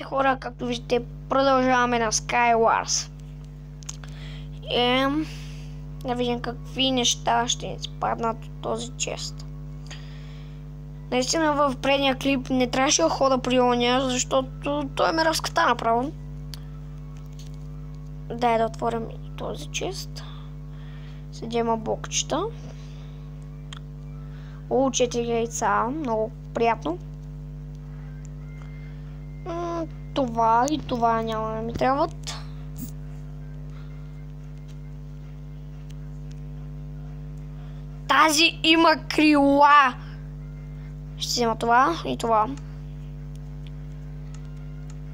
Хора, както виждате, продължаваме на Skywars. Да видим какви неща ще ни спаднат от този чест. Наистина в предния клип не трябваше да хода при оня, защото той ме разката направо. Дай да отворим и този чест. Седема блокчета. О, 4 яйца, много приятно. Това и това няма да ми трябват. Тази има крила. Ще взема това и това.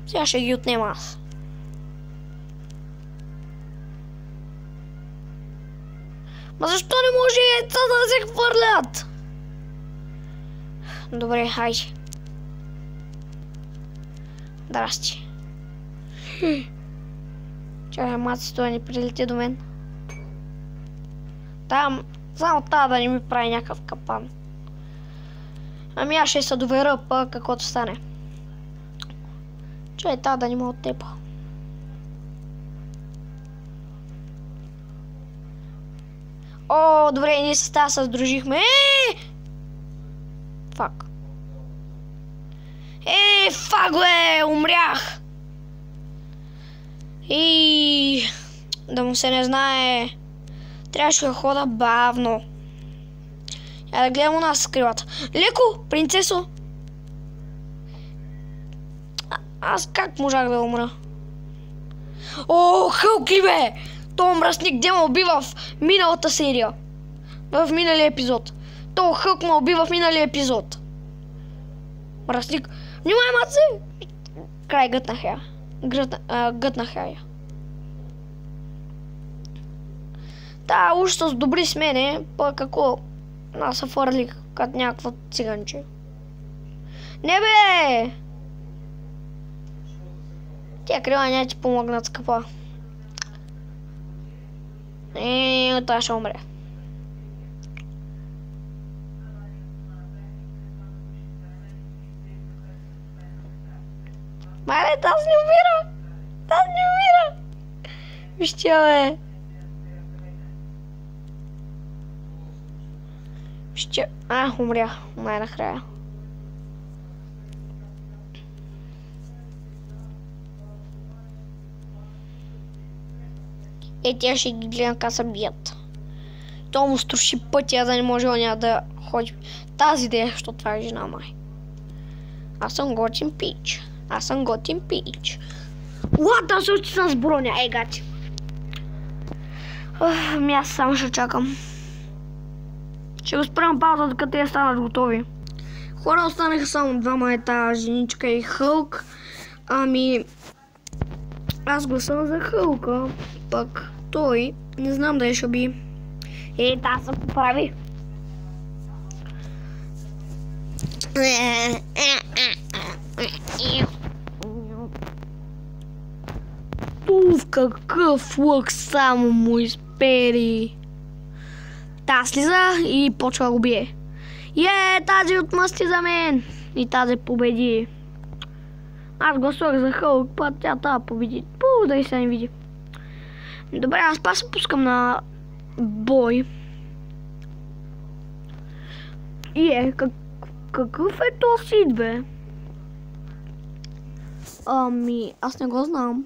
Сега ще ги отнема аз. Ма защо не може яйца да се хвърлят? Добре, хайде. Здрасти. Чакай, маци, той не прилети до мен. Там, само тази да не ми прави някакъв капан. Ами аз ще се доверя пък каквото стане. Чай тази да не ме оттепа. О, добре, ние с тази се сдружихме. Фак. Фак, бе, умрях! И да му се не знае, трябваше да хода бавно. Я да гледам у нас скривата. Леко, принцесо! Аз как можах да умра? О, Хълк ли бе? То мръсник, где ме уби в миналата серия. В миналия епизод. То Хълк ме уби в миналия епизод. Мръсник. Внимай, маци! Край, гътнах я. Гътнах я. Да, уж с добри с мене, пък какво аз се фърлих като някаква циганче. Не бе! Тя крила няма ти помогнат, скъпа. Това ще умре. Мале, тази не умира! Тази не умира! Вижте, бе! Вижте... умря. Най-накрая. Тя ще ги гледам как се бият. То му струши пътя, да не може да ходи. Тази идея, защото това е жена май. Аз съм готин пич. Аз съм готин пич. Лата се очи с броня, гати. Ами аз само ще чакам. Ще го спрям пауза, докато те станат готови. Хора, останаха само двама, тази женичка и Хълк. Ами... аз гласувам за Хълка, пък той не знам дали ще би. Та се поправи. Какъв лък само му изпери. Та слиза и почва да го бие. Тази отмъсти за мен. И тази победи. Аз гласувах за Хълк, път тя тази победи. Да и се не види. Добре, аз пак се пускам на бой. Какъв е то сид, бе? Ами, аз не го знам.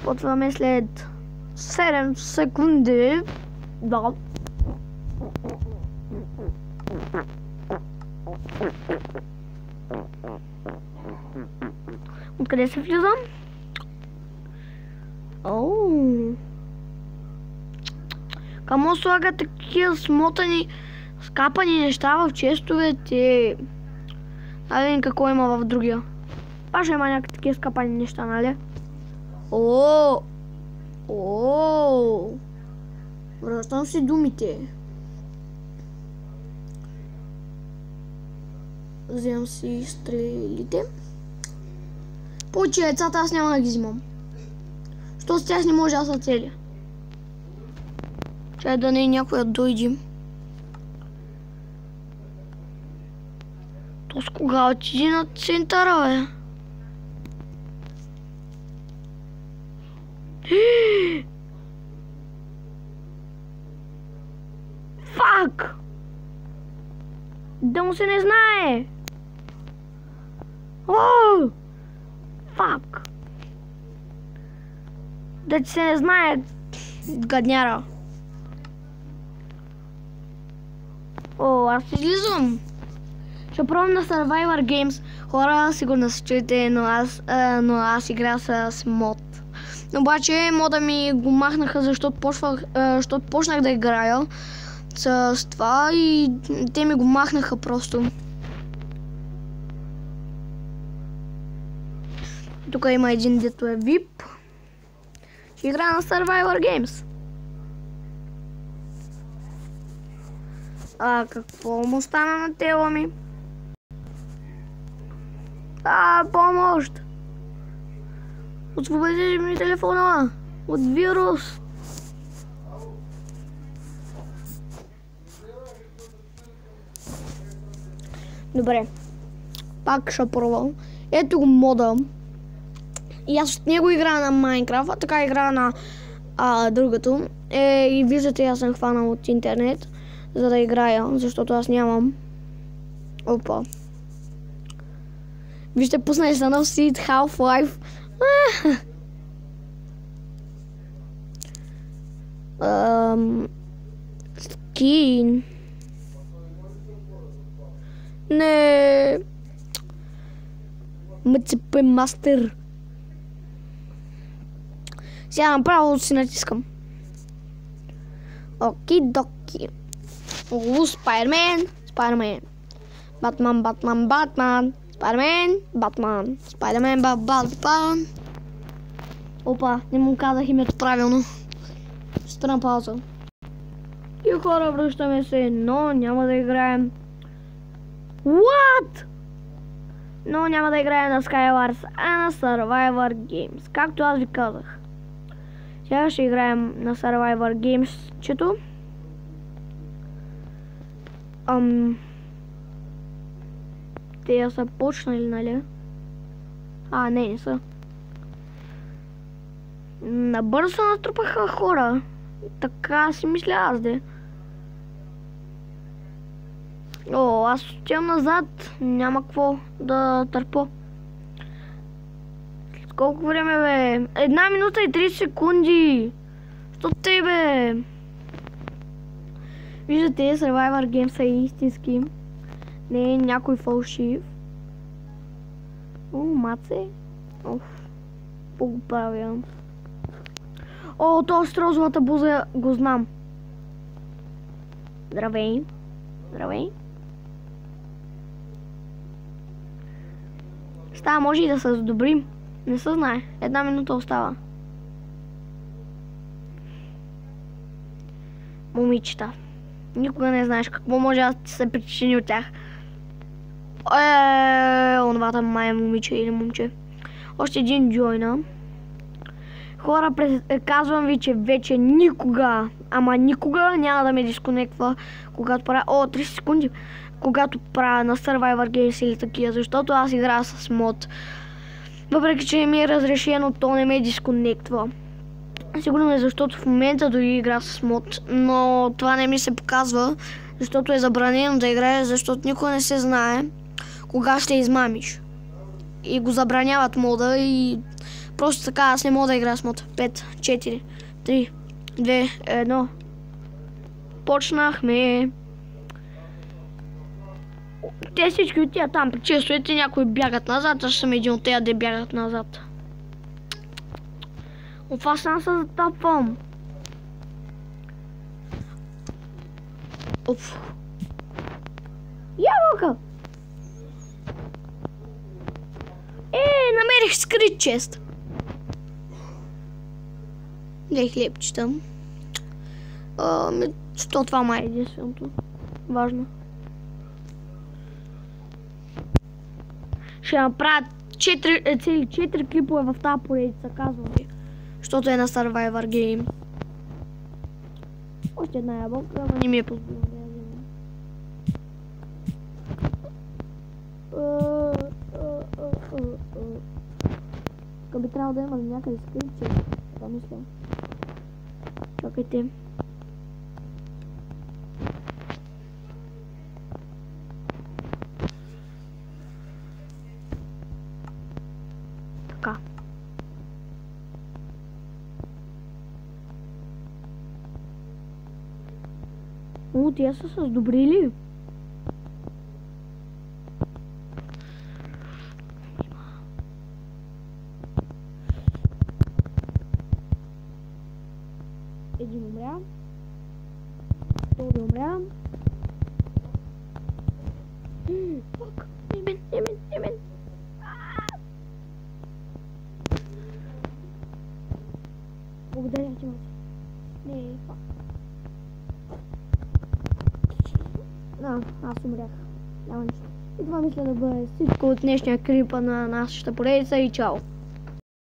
Почваме след 7 секунди. Да. Откъде се влизам? Камо слага такива смотани, скапани неща в честовете. Да видим какво има в другия. Пак ще има някакви такива скапани неща, нали? Връщам си думите. Вземам си стрелите. Повече яйцата аз няма да ги взимам. Що с тях не може да са цели. Чай да не е някой да дойде. То с кога отиде на центъра, бе? Фак! Да му се не знае! О! Фак! Да ти се не знае, гадняра. О, аз излизам. Ще пробвам на Survivor Games. Хора, сигурно се чуете, но аз играя с мод. Обаче мода ми го махнаха, защото почнах да играя с това и те ми го махнаха просто. Тук има един, дето е VIP. Ще играя на Survivor Games. Какво му стана на тела ми? Помощ! Освободите ми телефона от вирус. Добре. Пак ще пробвам. Ето го мода. И аз от него играя на Майнкрафт, а така играя на другото. И виждате, аз съм хванал от интернет, за да играя, защото аз нямам. Опа. Вижте, пуснали са нов сид, Half-Life. Скин. Не. МЦП Мастер. Сега направо си натискам. Оки-доки. Спайдермен. Батман. Батман. Спайдермен, Батман. Опа, не му казах името правилно. Странна пауза. И хора, връщаме се, но няма да играем. What? Но няма да играем на Skywars, а на Survivor Games. Както аз ви казах. Сега ще играем на Survivor Games-чето. Те са почнали, нали? Не са. Набързо се натрупаха хора. Така си мисля аз, де. Аз отивам назад. Няма какво да търпа. След колко време, бе? 1 минута и 30 секунди. Що тъй, бе? Виждате, Survivor Games са истински. Не е някой фалшив. Маце. Какво го правя? То с розовата буза го знам. Здравей. Става, може и да се задобрим. Не се знае. 1 минута остава. Момичета. Никога не знаеш какво може да се причини от тях. Онвата май е момиче или момче. Още един джойна. Хора, казвам ви, че вече никога, ама никога няма да ме дисконектва, когато правя, 30 секунди, когато правя на Survivor Games или такива, защото аз играя с мод. Въпреки, че ми е разрешено, то не ме дисконектва. Сигурно е, защото в момента дори игра с мод, но това не ми се показва, защото е забранено да играе, защото никога не се знае кога ще измамиш. И го забраняват мода и просто така аз не мога да играя с мод. 5, 4, 3, 2, 1. Почнахме. Те всички от тия там причесвате, някои бягат назад, аз съм един от тия да бягат назад. От това сам се затапвам. Ябълка! Намерих скрит чест. Дай хлебчета. Що това май е единственото важно. Ще направя цели 4 клипове в тази поредица, казвам ви. Защото е на Survivor Game. Още една ябълка, но не ми е позволено да я взема. Би трябвало да има някъде скрит чест. Това мисля. Чакайте. Така. О, тия са с добри ли? Един умря. Втори умря. Фак, Емен. Благодаря ти, мати. Не, фак. Аз умрях. Няма нищо. И това мисля да бъде всичко от днешния клипа на нашата поредица и чао!